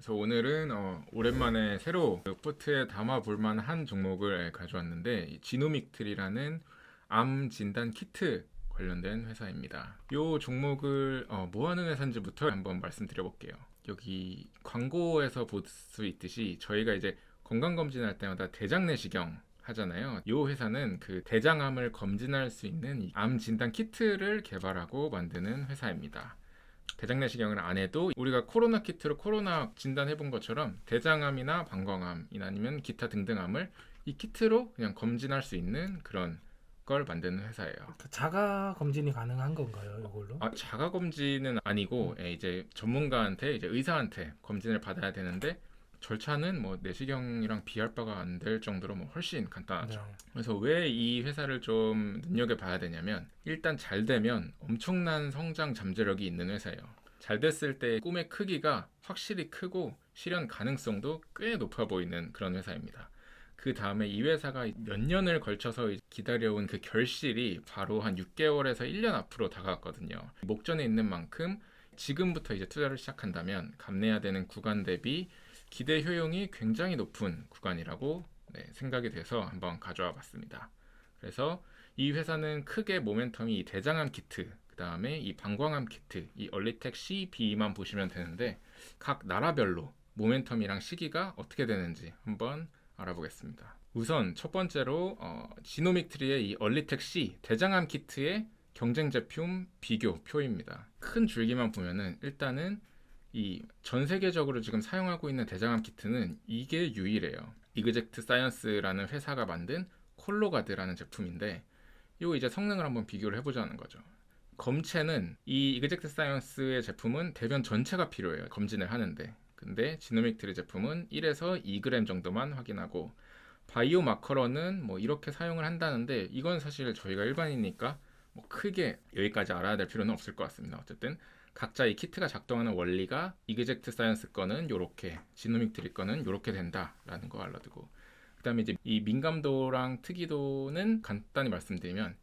그래서 오늘은 오랜만에 새로 그 포트에 담아볼 만한 종목을 가져왔는데 이 지노믹트리라는 암 진단 키트 관련된 회사입니다. 이 종목을 뭐 하는 회사인지부터 한번 말씀드려볼게요. 여기 광고에서 볼 수 있듯이 저희가 이제 건강검진할 때마다 대장 내시경 하잖아요. 이 회사는 그 대장암을 검진할 수 있는 이암 진단 키트를 개발하고 만드는 회사입니다. 대장 내시경을 안 해도 우리가 코로나 키트로 코로나 진단해 본 것처럼 대장암이나 방광암이나 아니면 기타 등등 암을 이 키트로 그냥 검진할 수 있는 그런 걸 만드는 회사예요. 자가 검진이 가능한 건가요, 이걸로? 자가 검진은 아니고 이제 전문가한테 이제 의사한테 검진을 받아야 되는데 절차는 뭐 내시경이랑 비할 바가 안 될 정도로 뭐 훨씬 간단하죠. 네. 그래서 왜 이 회사를 좀 눈여겨봐야 되냐면 일단 잘 되면 엄청난 성장 잠재력이 있는 회사예요. 잘 됐을 때 꿈의 크기가 확실히 크고 실현 가능성도 꽤 높아 보이는 그런 회사입니다. 그 다음에 이 회사가 몇 년을 걸쳐서 기다려온 그 결실이 바로 한 6개월에서 1년 앞으로 다가왔거든요. 목전에 있는 만큼 지금부터 이제 투자를 시작한다면 감내해야 되는 구간 대비 기대 효용이 굉장히 높은 구간이라고 생각이 돼서 한번 가져와 봤습니다. 그래서 이 회사는 크게 모멘텀이 이 대장암 키트, 그 다음에 이 방광암 키트, 이 얼리텍 C, B만 보시면 되는데 각 나라별로 모멘텀이랑 시기가 어떻게 되는지 한번 알아보겠습니다. 우선 첫 번째로 지노믹트리의 이 얼리텍 C 대장암 키트의 경쟁 제품 비교 표입니다. 큰 줄기만 보면은 일단은 이 전 세계적으로 지금 사용하고 있는 대장암 키트는 이게 유일해요. 이그젝트 사이언스라는 회사가 만든 콜로가드라는 제품인데 이 이제 성능을 한번 비교를 해보자는 거죠. 검체는 이 이그젝트 사이언스의 제품은 대변 전체가 필요해요. 검진을 하는데. 근데 지노믹트리 제품은 1에서 2g 정도만 확인하고 바이오 마커러는 뭐 이렇게 사용을 한다는데 이건 사실 저희가 일반이니까 뭐 크게 여기까지 알아야 될 필요는 없을 것 같습니다. 어쨌든 각자 이 키트가 작동하는 원리가 이그젝트 사이언스 거는 요렇게, 지노믹트리 거는 요렇게 된다라는 거 알려두고 그 다음에 이제 이 민감도랑 특이도는 간단히 말씀드리면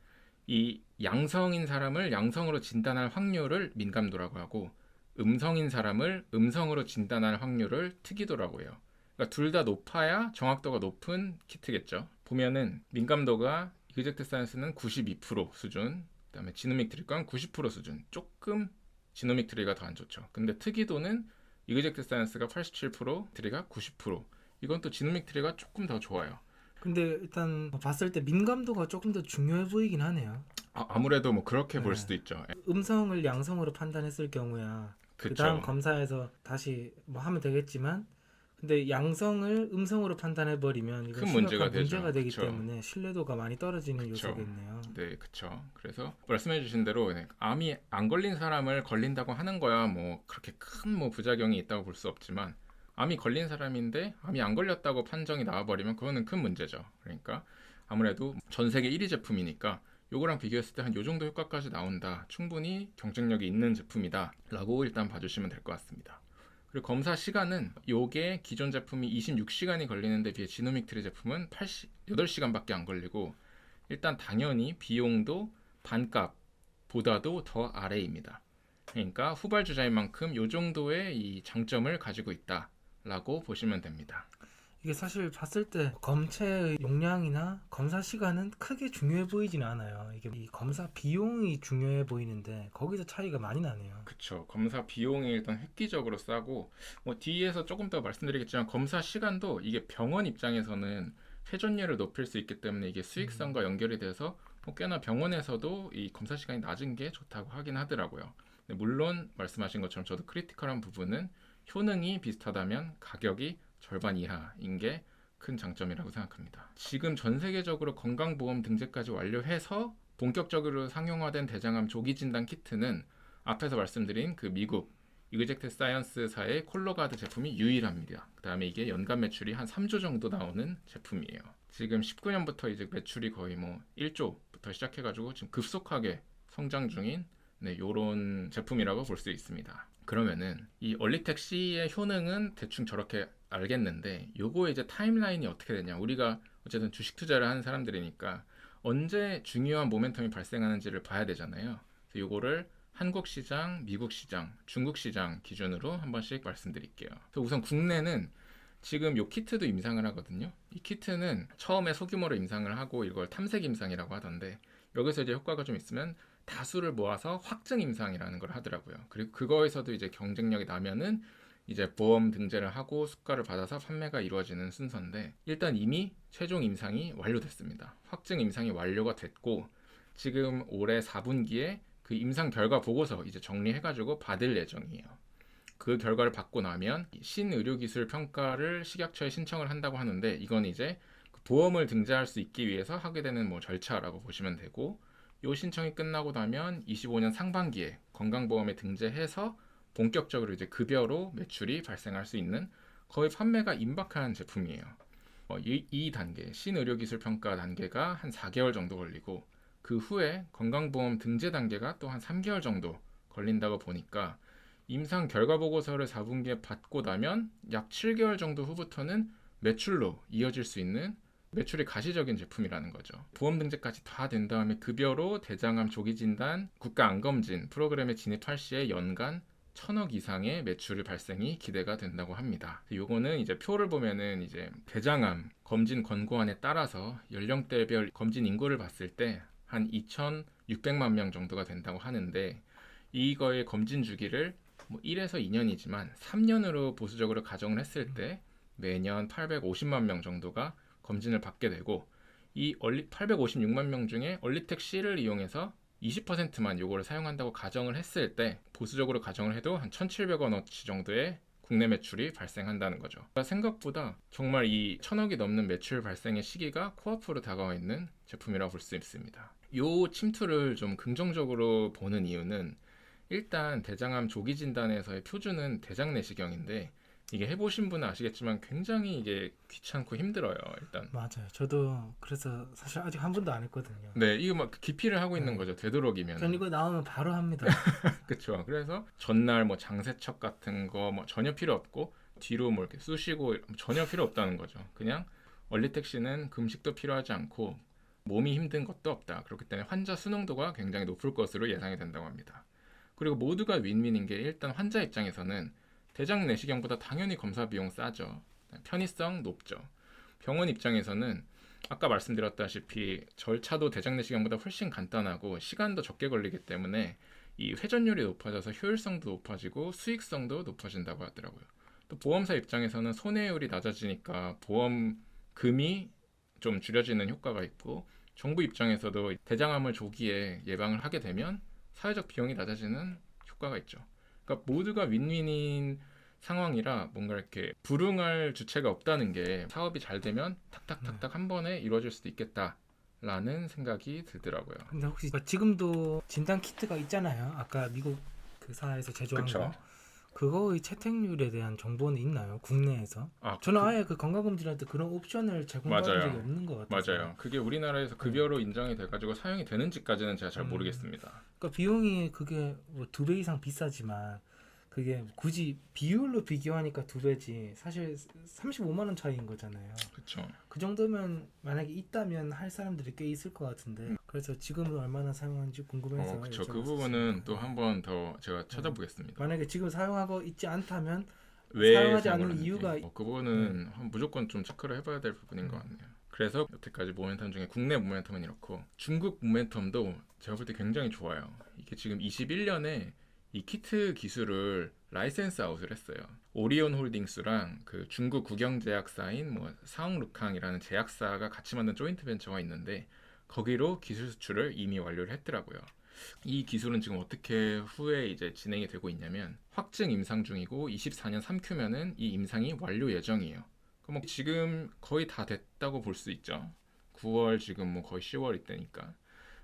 이 양성인 사람을 양성으로 진단할 확률을 민감도라고 하고 음성인 사람을 음성으로 진단할 확률을 특이도라고 해요. 그러니까 둘 다 높아야 정확도가 높은 키트겠죠. 보면은 민감도가 이그젝트 사이언스는 92% 수준, 그 다음에 지노믹트리 건 90% 수준, 조금 지노믹트리가 더 안 좋죠. 근데 특이도는 이그젝트 사이언스가 87%, 트리가 90%. 이건 또 지노믹트리가 조금 더 좋아요. 근데 일단 봤을 때 민감도가 조금 더 중요해 보이긴 하네요. 아무래도 뭐 그렇게 볼 네. 수도 있죠. 음성을 양성으로 판단했을 경우야 그 다음 그쵸. 검사에서 다시 뭐 하면 되겠지만, 근데 양성을 음성으로 판단해 버리면 이건 큰 문제가 심각한 문제가 되죠. 되기 그쵸. 때문에 신뢰도가 많이 떨어지는 그쵸. 요소겠네요. 네, 그쵸. 그래서 말씀해주신 대로 암이 안 걸린 사람을 걸린다고 하는 거야 뭐 그렇게 큰 뭐 부작용이 있다고 볼 수 없지만 암이 걸린 사람인데 암이 안 걸렸다고 판정이 나와버리면 그거는 큰 문제죠. 그러니까 아무래도 전 세계 1위 제품이니까 요거랑 비교했을 때 한 요 정도 효과까지 나온다. 충분히 경쟁력이 있는 제품이다. 라고 일단 봐주시면 될 것 같습니다. 그리고 검사 시간은 요게 기존 제품이 26시간이 걸리는데 비해 지노믹트리 제품은 8시간밖에 안 걸리고 일단 당연히 비용도 반값보다도 더 아래입니다. 그러니까 후발주자인 만큼 요 정도의 이 장점을 가지고 있다라고 보시면 됩니다. 이게 사실 봤을 때 검체의 용량이나 검사 시간은 크게 중요해 보이진 않아요. 이게 이 검사 비용이 중요해 보이는데 거기서 차이가 많이 나네요. 그쵸. 검사 비용이 일단 획기적으로 싸고 뭐 뒤에서 조금 더 말씀드리겠지만 검사 시간도 이게 병원 입장에서는 회전율을 높일 수 있기 때문에 이게 수익성과 연결이 돼서 뭐 꽤나 병원에서도 이 검사 시간이 낮은 게 좋다고 하긴 하더라고요. 물론 말씀하신 것처럼 저도 크리티컬한 부분은 효능이 비슷하다면 가격이 절반 이하인 게 큰 장점이라고 생각합니다. 지금 전 세계적으로 건강보험 등재까지 완료해서 본격적으로 상용화된 대장암 조기 진단 키트는 앞에서 말씀드린 그 미국 이그젝트 사이언스사의 콜로가드 제품이 유일합니다. 그 다음에 이게 연간 매출이 한 3조 정도 나오는 제품이에요. 지금 19년부터 이제 매출이 거의 뭐 1조부터 시작해가지고 지금 급속하게 성장 중인 요런 제품이라고 볼 수 있습니다. 그러면은 이 얼리텍 C의 효능은 대충 저렇게 알겠는데 요거 이제 타임라인이 어떻게 되냐. 우리가 어쨌든 주식 투자를 하는 사람들이니까 언제 중요한 모멘텀이 발생하는지를 봐야 되잖아요. 그래서 요거를 한국 시장, 미국 시장, 중국 시장 기준으로 한 번씩 말씀드릴게요. 그래서 우선 국내는 지금 요 키트도 임상을 하거든요. 이 키트는 처음에 소규모로 임상을 하고 이걸 탐색 임상이라고 하던데 여기서 이제 효과가 좀 있으면 다수를 모아서 확증 임상이라는 걸 하더라고요. 그리고 그거에서도 이제 경쟁력이 나면은 이제 보험 등재를 하고 수가를 받아서 판매가 이루어지는 순서인데 일단 이미 최종 임상이 완료됐습니다. 확증 임상이 완료가 됐고 지금 올해 4분기에 그 임상 결과 보고서 이제 정리해가지고 받을 예정이에요. 그 결과를 받고 나면 신의료기술 평가를 식약처에 신청을 한다고 하는데 이건 이제 보험을 등재할 수 있기 위해서 하게 되는 뭐 절차라고 보시면 되고 이 신청이 끝나고 나면 25년 상반기에 건강보험에 등재해서 본격적으로 이제 급여로 매출이 발생할 수 있는 거의 판매가 임박한 제품이에요. 이 단계 신의료기술 평가 단계가 한 4개월 정도 걸리고 그 후에 건강보험 등재 단계가 또 한 3개월 정도 걸린다고 보니까 임상 결과 보고서를 4분기에 받고 나면 약 7개월 정도 후부터는 매출로 이어질 수 있는 매출이 가시적인 제품이라는 거죠. 보험 등재까지 다 된 다음에 급여로 대장암 조기 진단 국가 암검진 프로그램에 진입할 시에 연간 1,000억 이상의 매출 발생이 기대가 된다고 합니다. 요거는 이제 표를 보면은 이제 대장암 검진 권고안에 따라서 연령대별 검진 인구를 봤을 때 한 2,600만 명 정도가 된다고 하는데 이거의 검진 주기를 뭐 1에서 2년이지만 3년으로 보수적으로 가정을 했을 때 매년 850만 명 정도가 검진을 받게 되고 이 856만 명 중에 얼리텍 C를 이용해서 20%만 요거를 사용한다고 가정을 했을 때 보수적으로 가정을 해도 한 1,700원어치 정도의 국내 매출이 발생한다는 거죠. 생각보다 정말 이 1,000억이 넘는 매출 발생의 시기가 코앞으로 다가와 있는 제품이라고 볼 수 있습니다. 요 침투를 좀 긍정적으로 보는 이유는 일단 대장암 조기 진단에서의 표준은 대장 내시경인데 이게 해보신 분은 아시겠지만 굉장히 이게 귀찮고 힘들어요. 일단 맞아요. 저도 그래서 사실 아직 한 번도 안 했거든요. 네, 이거 막 기피를 하고 있는 네. 거죠. 되도록이면. 전 이거 나오면 바로 합니다. 그렇죠. 그래서 전날 뭐 장세척 같은 거 뭐 전혀 필요 없고 뒤로 뭐 이렇게 쑤시고 전혀 필요 없다는 거죠. 그냥 얼리텍시는 금식도 필요하지 않고 몸이 힘든 것도 없다. 그렇기 때문에 환자 수능도가 굉장히 높을 것으로 예상이 된다고 합니다. 그리고 모두가 윈윈인 게 일단 환자 입장에서는 대장 내시경보다 당연히 검사 비용 싸죠. 편의성 높죠. 병원 입장에서는 아까 말씀드렸다시피 절차도 대장 내시경보다 훨씬 간단하고 시간도 적게 걸리기 때문에 이 회전율이 높아져서 효율성도 높아지고 수익성도 높아진다고 하더라고요. 또 보험사 입장에서는 손해율이 낮아지니까 보험금이 좀 줄여지는 효과가 있고 정부 입장에서도 대장암을 조기에 예방을 하게 되면 사회적 비용이 낮아지는 효과가 있죠. 그러니까 모두가 윈윈인 상황이라 뭔가 이렇게 불응할 주체가 없다는 게 사업이 잘 되면 탁탁탁탁 한 번에 이루어질 수도 있겠다라는 생각이 들더라고요. 근데 혹시 지금도 진단 키트가 있잖아요. 아까 미국 그 사에서 제조한 그쵸. 거. 그거의 채택률에 대한 정보는 있나요? 국내에서? 아, 저는 아예 그 건강검진할 때 그런 옵션을 제공받은 맞아요. 적이 없는 것 같아서. 맞아요. 그게 우리나라에서 급여로 인정이 돼가지고 사용이 되는지까지는 제가 잘 모르겠습니다. 그러니까 비용이 그게 뭐 2배 이상 비싸지만 그게 굳이 비율로 비교하니까 2배지 사실 35만 원 차이인 거잖아요. 그렇죠. 그 정도면 만약에 있다면 할 사람들이 꽤 있을 것 같은데 그래서 지금은 얼마나 사용하는지 궁금해서 그렇죠. 그 여쭤봤었습니다. 부분은 또 한 번 더 제가 찾아보겠습니다. 만약에 지금 사용하고 있지 않다면 왜 사용하지 사용을 않는 하는지. 이유가 그 부분은 무조건 좀 체크를 해봐야 될 부분인 것 같네요. 그래서 여태까지 모멘텀 중에 국내 모멘텀은 이렇고 중국 모멘텀도 제가 볼 때 굉장히 좋아요. 이게 지금 21년에 이 키트 기술을 라이센스 아웃을 했어요. 오리온 홀딩스랑 그 중국 국영제약사인 뭐 사홍루캉이라는 제약사가 같이 만든 조인트 벤처가 있는데 거기로 기술 수출을 이미 완료를 했더라고요. 이 기술은 지금 어떻게 후에 이제 진행이 되고 있냐면 확증 임상 중이고 24년 3Q면은 이 임상이 완료 예정이에요. 그럼 뭐 지금 거의 다 됐다고 볼 수 있죠. 9월 지금 뭐 거의 10월 이때니까.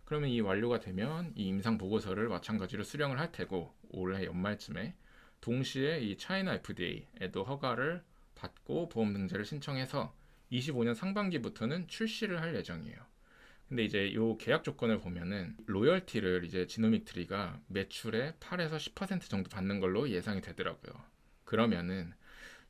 그러면 이 완료가 되면 이 임상 보고서를 마찬가지로 수령을 할 테고 올해 연말쯤에 동시에 이 차이나 FDA에도 허가를 받고 보험 등재를 신청해서 25년 상반기부터는 출시를 할 예정이에요. 근데 이제 요 계약 조건을 보면은 로열티를 이제 지노믹 트리가 매출의 8에서 10% 정도 받는 걸로 예상이 되더라고요. 그러면은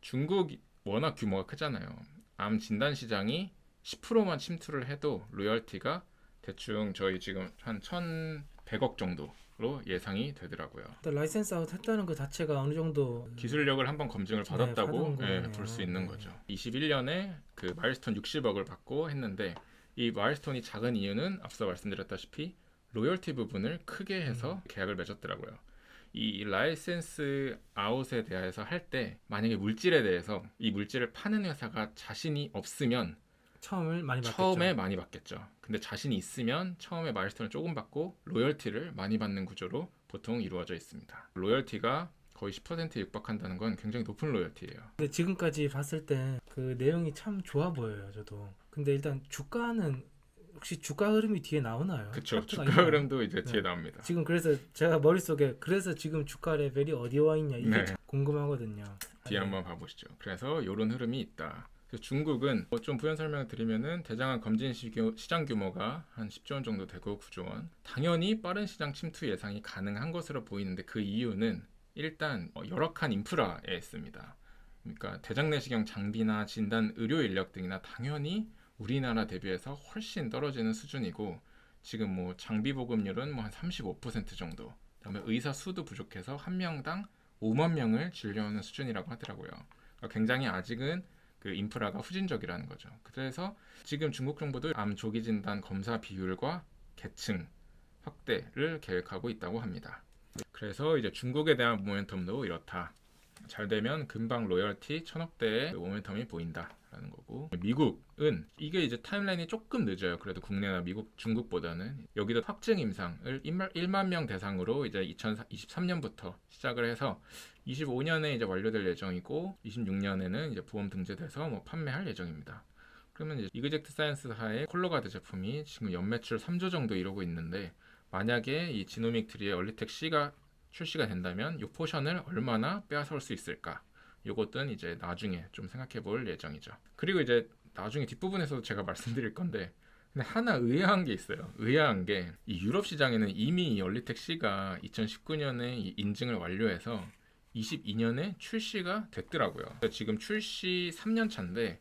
중국 워낙 규모가 크잖아요. 암 진단 시장이 10%만 침투를 해도 로열티가 대충 저희 지금 한 1,100억 정도 것으로 예상이 되더라고요. 일단 라이센스 아웃 했다는 것 자체가 어느 정도 기술력을 한번 검증을 네, 받았다고 받은 거네요. 볼 수 있는 네. 거죠. 21년에 그 마일스톤 60억을 받고 했는데 이 마일스톤이 작은 이유는 앞서 말씀드렸다시피 로열티 부분을 크게 해서 계약을 맺었더라고요. 이 라이센스 아웃에 대해서 할 때 만약에 물질에 대해서 이 물질을 파는 회사가 자신이 없으면 처음을 많이 받겠죠. 처음에 많이 받겠죠. 근데 자신이 있으면 처음에 마일스톤을 조금 받고 로열티를 많이 받는 구조로 보통 이루어져 있습니다. 로열티가 거의 10%에 육박한다는 건 굉장히 높은 로열티예요. 근데 지금까지 봤을 때 그 내용이 참 좋아 보여요, 저도. 근데 일단 주가는 혹시 주가 흐름이 뒤에 나오나요? 그쵸. 차트가 주가 있나요? 흐름도 이제 네. 뒤에 나옵니다. 지금 그래서 제가 머릿속에 그래서 지금 주가 레벨이 어디 와 있냐 이게 네. 참 궁금하거든요. 뒤에 네. 한번 봐보시죠. 그래서 이런 흐름이 있다. 그래서 중국은 좀 부연 설명을 드리면은 대장암 검진 시장 규모가 한 10조 원 정도 되고 9조 원. 당연히 빠른 시장 침투 예상이 가능한 것으로 보이는데 그 이유는 일단 열악한 인프라에 있습니다. 그러니까 대장 내시경 장비나 진단 의료 인력 등이나 당연히 우리나라 대비해서 훨씬 떨어지는 수준이고 지금 뭐 장비 보급률은 뭐 한 35% 정도. 그다음에 의사 수도 부족해서 한 명당 5만 명을 진료하는 수준이라고 하더라고요. 그러니까 굉장히 아직은 그 인프라가 후진적이라는 거죠. 그래서 지금 중국 정부도 암 조기 진단 검사 비율과 계층 확대를 계획하고 있다고 합니다. 그래서 이제 중국에 대한 모멘텀도 이렇다. 잘 되면 금방 로열티 1000억대의 모멘텀이 보인다라는 거고, 미국은 이게 이제 타임라인이 조금 늦어요. 그래도 국내나 미국, 중국보다는 여기도 확증 임상을 1만 명 대상으로 이제 2023년부터 시작을 해서 25년에 이제 완료될 예정이고 26년에는 이제 보험 등재돼서 뭐 판매할 예정입니다. 그러면 이제 이그젝트 사이언스사의 콜로가드 제품이 지금 연매출 3조 정도 이루고 있는데 만약에 이 지노믹 트리의 얼리텍 C가 출시가 된다면 이 포션을 얼마나 빼앗을 수 있을까? 이것은 이제 나중에 좀 생각해 볼 예정이죠. 그리고 이제 나중에 뒷부분에서도 제가 말씀드릴 건데 근데 하나 의아한 게 있어요. 의아한 게 이 유럽 시장에는 이미 이 얼리텍 C가 2019년에 이 인증을 완료해서 22년에 출시가 됐더라고요. 지금 출시 3년 차인데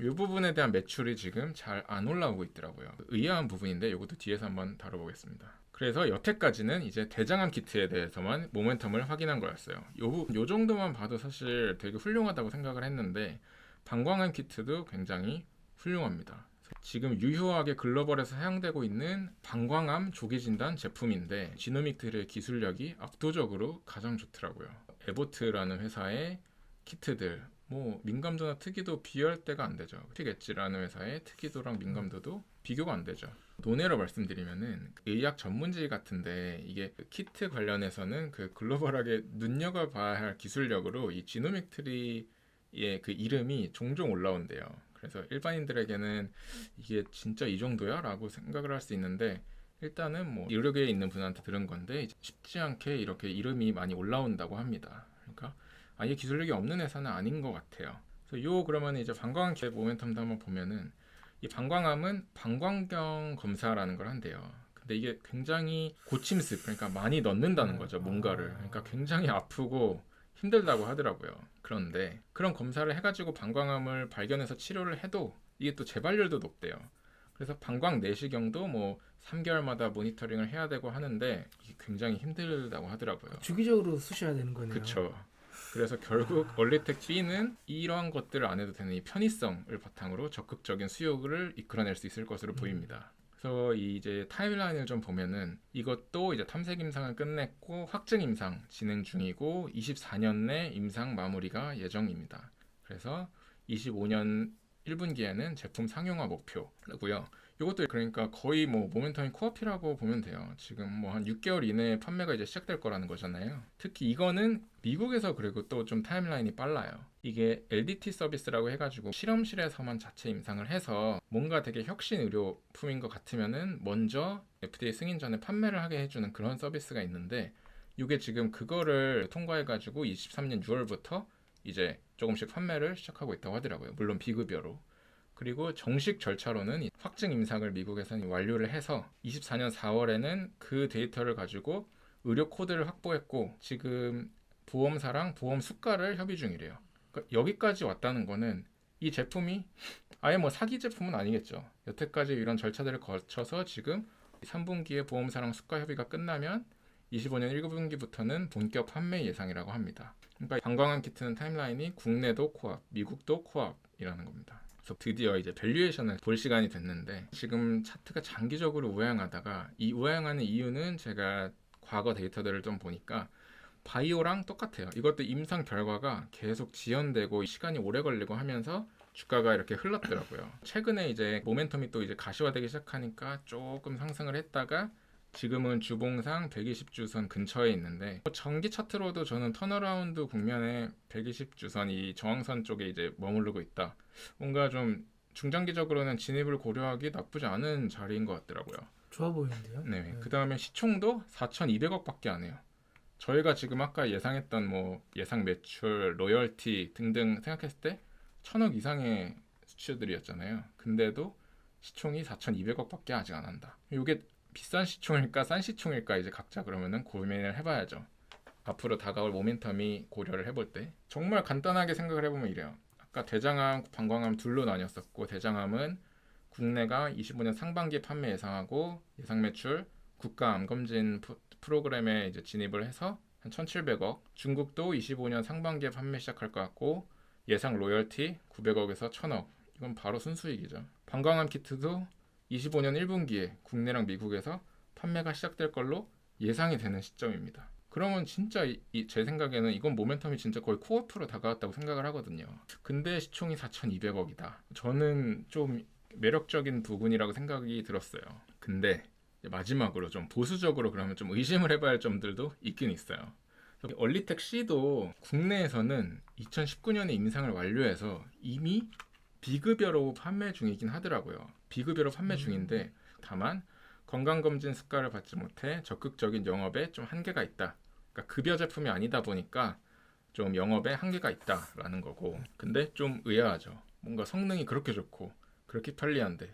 이 부분에 대한 매출이 지금 잘 안 올라오고 있더라고요. 의아한 부분인데 이것도 뒤에서 한번 다뤄보겠습니다. 그래서 여태까지는 이제 대장암 키트에 대해서만 모멘텀을 확인한 거였어요. 요 정도만 봐도 사실 되게 훌륭하다고 생각을 했는데 방광암 키트도 굉장히 훌륭합니다. 지금 유효하게 글로벌에서 사용되고 있는 방광암 조기 진단 제품인데 지노믹트리의 기술력이 압도적으로 가장 좋더라고요. 에보트라는 회사의 키트들 뭐 민감도나 특이도 비교할 때가 안 되죠. 티겠지라는 회사의 특이도랑 민감도도 비교가 안 되죠. 논외로 말씀드리면은 의학 전문지 같은데 이게 키트 관련해서는 그 글로벌하게 눈여겨봐야 할 기술력으로 이 지노믹트리의 그 이름이 종종 올라온대요. 그래서 일반인들에게는 이게 진짜 이 정도야? 라고 생각을 할 수 있는데 일단은 뭐 의료계에 있는 분한테 들은 건데 쉽지 않게 이렇게 이름이 많이 올라온다고 합니다. 그러니까 아예 기술력이 없는 회사는 아닌 것 같아요. 그래서 그러면 이제 방광암 모멘텀도 한번 보면은 이 방광암은 방광경 검사라는 걸 한대요. 근데 이게 굉장히 고침습, 그러니까 많이 넣는다는 거죠, 뭔가를. 그러니까 굉장히 아프고 힘들다고 하더라고요. 그런데 그런 검사를 해가지고 방광암을 발견해서 치료를 해도 이게 또 재발률도 높대요. 그래서 방광 내시경도 뭐 3개월마다 모니터링을 해야 되고 하는데 이게 굉장히 힘들다고 하더라고요. 주기적으로 쑤셔야 되는 거네요. 그렇죠. 그래서 결국 얼리텍 B는 이러한 것들을 안 해도 되는 이 편의성을 바탕으로 적극적인 수요를 이끌어낼 수 있을 것으로 보입니다. 그래서 이제 타임라인을 좀 보면은 이것도 이제 탐색 임상을 끝냈고 확증 임상 진행 중이고 24년 내 임상 마무리가 예정입니다. 그래서 25년 1분기에는 제품 상용화 목표고요. 이것도 그러니까 거의 뭐 모멘텀이 코앞이라고 보면 돼요. 지금 뭐 한 6개월 이내에 판매가 이제 시작될 거라는 거잖아요. 특히 이거는 미국에서 그리고 또 좀 타임라인이 빨라요. 이게 LDT 서비스라고 해가지고 실험실에서만 자체 임상을 해서 뭔가 되게 혁신 의료품인 것 같으면은 먼저 FDA 승인 전에 판매를 하게 해주는 그런 서비스가 있는데 이게 지금 그거를 통과해가지고 23년 6월부터 이제 조금씩 판매를 시작하고 있다고 하더라고요. 물론 비급여로. 그리고 정식 절차로는 확증 임상을 미국에서는 완료를 해서 24년 4월에는 그 데이터를 가지고 의료 코드를 확보했고 지금 보험사랑 보험 수가를 협의 중이래요. 그러니까 여기까지 왔다는 거는 이 제품이 아예 뭐 사기 제품은 아니겠죠. 여태까지 이런 절차들을 거쳐서 지금 3분기에 보험사랑 수가 협의가 끝나면 25년 1분기부터는 본격 판매 예상이라고 합니다. 그러니까 방광암 키트는 타임라인이 국내도 코앞, 미국도 코앞이라는 겁니다. 그래서 드디어 이제 밸류에이션을 볼 시간이 됐는데 지금 차트가 장기적으로 우양하다가 이 우양하는 이유는 제가 과거 데이터들을 좀 보니까 바이오랑 똑같아요. 이것도 임상 결과가 계속 지연되고 시간이 오래 걸리고 하면서 주가가 이렇게 흘렀더라고요. 최근에 이제 모멘텀이 또 이제 가시화되기 시작하니까 조금 상승을 했다가 지금은 주봉상 120주선 근처에 있는데 전기 차트로도 저는 턴어라운드 국면에 120주선 이 저항선 쪽에 이제 머무르고 있다. 뭔가 좀 중장기적으로는 진입을 고려하기 나쁘지 않은 자리인 것 같더라고요. 좋아 보이는데요. 네. 그 다음에 시총도 4,200억밖에 안 해요. 저희가 지금 아까 예상했던 뭐 예상 매출, 로열티 등등 생각했을 때 1,000억 이상의 수치들이었잖아요. 근데도 시총이 4,200억밖에 아직 안 한다. 이게 비싼 시총일까 싼 시총일까 이제 각자 그러면은 고민을 해봐야죠. 앞으로 다가올 모멘텀이 고려를 해볼 때 정말 간단하게 생각을 해보면 이래요. 아까 대장암, 방광암 둘로 나뉘었었고 대장암은 국내가 25년 상반기 판매 예상하고 예상 매출 국가 암검진 프로그램에 이제 진입을 해서 한 1,700억. 중국도 25년 상반기에 판매 시작할 것 같고 예상 로열티 900억에서 1,000억. 이건 바로 순수익이죠. 방광암 키트도 25년 1분기에 국내랑 미국에서 판매가 시작될 걸로 예상이 되는 시점입니다. 그러면 진짜 제 생각에는 이건 모멘텀이 진짜 거의 코어프로 다가왔다고 생각을 하거든요. 근데 시총이 4,200억이다. 저는 좀 매력적인 부분이라고 생각이 들었어요. 근데 마지막으로 좀 보수적으로 그러면 좀 의심을 해봐야 할 점들도 있긴 있어요. 얼리텍 C도 국내에서는 2019년에 임상을 완료해서 이미 비급여로 판매 중이긴 하더라고요. 비급여로 판매 중인데 다만 건강검진 습관을 받지 못해 적극적인 영업에 좀 한계가 있다. 그러니까 급여 제품이 아니다 보니까 좀 영업에 한계가 있다라는 거고. 근데 좀 의아하죠. 뭔가 성능이 그렇게 좋고 그렇게 편리한데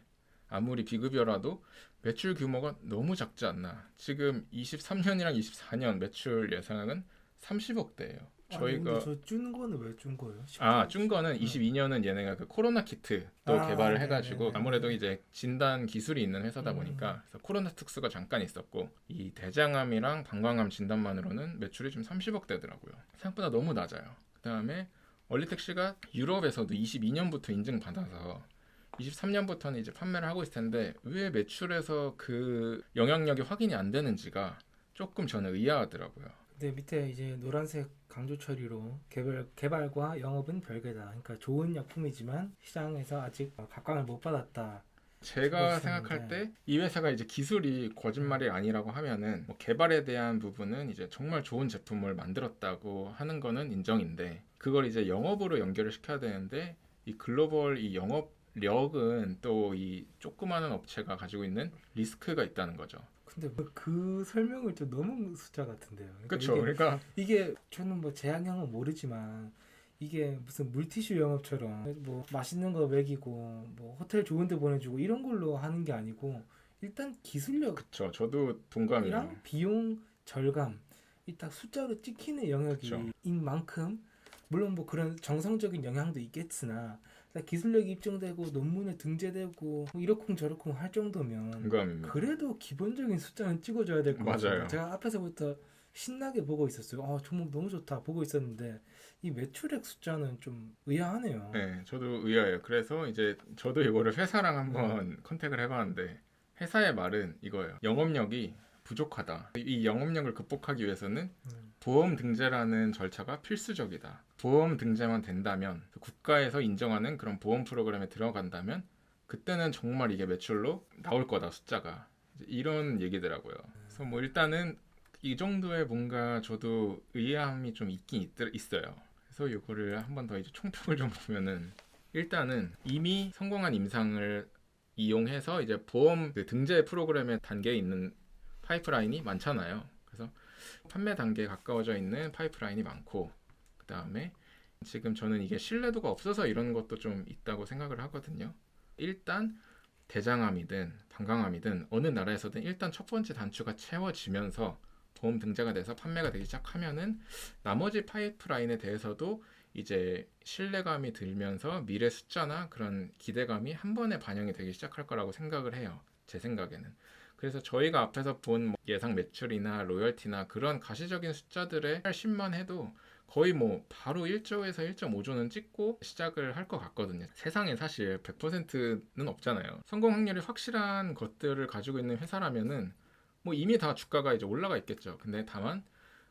아무리 비급여라도 매출 규모가 너무 작지 않나. 지금 23년이랑 24년 매출 예상은 30억대예요. 저희가 근데 저 준 거는 왜 준 거예요? 준 거는 22년은 얘네가 그 코로나 키트 또 개발을 해가지고 네네네. 아무래도 이제 진단 기술이 있는 회사다 보니까 그래서 코로나 특수가 잠깐 있었고 이 대장암이랑 방광암 진단만으로는 매출이 좀 30억대더라고요. 생각보다 너무 낮아요. 그 다음에 얼리텍시가 유럽에서도 22년부터 인증받아서 23년부터는 이제 판매를 하고 있을 텐데 왜 매출에서 그 영향력이 확인이 안 되는지가 조금 저는 의아하더라고요. 근데 밑에 이제 노란색 강조 처리로 개발과 영업은 별개다. 그러니까 좋은 약품이지만 시장에서 아직 각광을 못 받았다. 제가 그렇습니다. 생각할 때 이 회사가 이제 기술이 거짓말이 아니라고 하면은 뭐 개발에 대한 부분은 이제 정말 좋은 제품을 만들었다고 하는 거는 인정인데 그걸 이제 영업으로 연결을 시켜야 되는데 이 글로벌 이 영업력은 또 이 조그마한 업체가 가지고 있는 리스크가 있다는 거죠. 근데 그 설명을 좀 너무 숫자 같은데요. 그러니까 그렇죠. 그러니까 이게 저는 뭐 제약형은 모르지만 이게 무슨 물티슈 영업처럼 뭐 맛있는 거 먹이고 뭐 호텔 좋은 데 보내주고 이런 걸로 하는 게 아니고 일단 기술력이랑 그렇죠. 저도 동감이에요. 비용 절감 이 딱 숫자로 찍히는 영역인 만큼 물론 뭐 그런 정성적인 영향도 있겠으나 기술력이 입증되고 논문에 등재되고 뭐 이러쿵저러쿵 할 정도면 동감입니다. 그래도 기본적인 숫자는 찍어줘야 될 것 같아요. 맞아요. 제가 앞에서부터 신나게 보고 있었어요. 종목 너무 좋다 보고 있었는데 이 매출액 숫자는 좀 의아하네요. 네, 저도 의아해요. 그래서 이제 저도 이거를 회사랑 한번 컨택을 해봤는데 회사의 말은 이거예요. 영업력이 부족하다. 이 영업력을 극복하기 위해서는 보험 등재라는 절차가 필수적이다. 보험 등재만 된다면 국가에서 인정하는 그런 보험 프로그램에 들어간다면 그때는 정말 이게 매출로 나올 거다 숫자가 이런 얘기더라고요. 그래서 뭐 일단은 이 정도의 뭔가 저도 의아함이 좀 있긴 있어요. 그래서 이거를 한 번 더 이제 총평을 좀 보면은 일단은 이미 성공한 임상을 이용해서 이제 보험 그 등재 프로그램의 단계에 있는 파이프라인이 많잖아요. 그래서 판매 단계에 가까워져 있는 파이프라인이 많고 그 다음에 지금 저는 이게 신뢰도가 없어서 이런 것도 좀 있다고 생각을 하거든요. 일단 대장암이든 방광암이든 어느 나라에서든 일단 첫 번째 단추가 채워지면서 보험 등재가 돼서 판매가 되기 시작하면은 나머지 파이프라인에 대해서도 이제 신뢰감이 들면서 미래 숫자나 그런 기대감이 한 번에 반영이 되기 시작할 거라고 생각을 해요. 제 생각에는. 그래서 저희가 앞에서 본 뭐 예상 매출이나 로열티나 그런 가시적인 숫자들에 10만 해도 거의 뭐 바로 1조에서 1.5조는 찍고 시작을 할 것 같거든요. 세상에 사실 100%는 없잖아요. 성공 확률이 확실한 것들을 가지고 있는 회사라면은 뭐 이미 다 주가가 이제 올라가 있겠죠. 근데 다만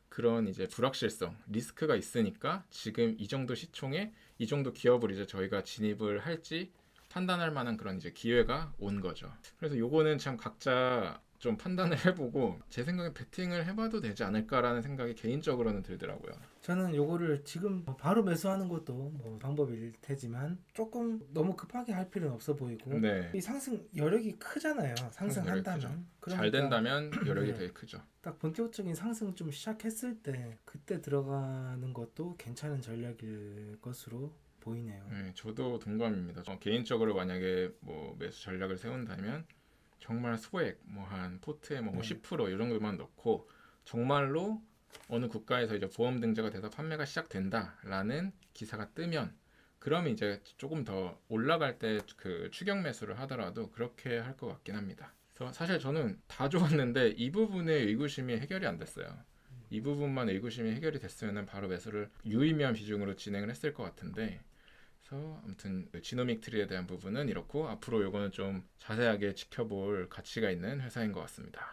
그런 이제 불확실성, 리스크가 있으니까 지금 이 정도 시총에 이 정도 기업을 이제 저희가 진입을 할지 판단할 만한 그런 이제 기회가 온 거죠. 그래서 요거는 참 각자 좀 판단을 해보고 제 생각에 베팅을 해봐도 되지 않을까라는 생각이 개인적으로는 들더라고요. 저는 요거를 지금 바로 매수하는 것도 뭐 방법일 테지만 조금 너무 급하게 할 필요는 없어 보이고 네. 이 상승 여력이 크잖아요. 여력이 상승한다면. 잘 된다면 여력이 네. 되게 크죠. 딱 본격적인 상승 좀 시작했을 때 그때 들어가는 것도 괜찮은 전략일 것으로 보이네요. 네, 저도 동감입니다. 개인적으로 만약에 뭐 매수 전략을 세운다면 정말 소액 뭐 한 포트에 뭐 네. 10%이 정도만 넣고 정말로 어느 국가에서 이제 보험 등재가 돼서 판매가 시작된다라는 기사가 뜨면 그러면 이제 조금 더 올라갈 때 그 추격 매수를 하더라도 그렇게 할 것 같긴 합니다. 그래서 사실 저는 다 좋았는데 이 부분에 의구심이 해결이 안 됐어요. 이 부분만 의구심이 해결이 됐으면 바로 매수를 유의미한 비중으로 진행을 했을 것 같은데 그래서 아무튼 지노믹 트리에 대한 부분은 이렇고 앞으로 요거는 좀 자세하게 지켜볼 가치가 있는 회사인 것 같습니다.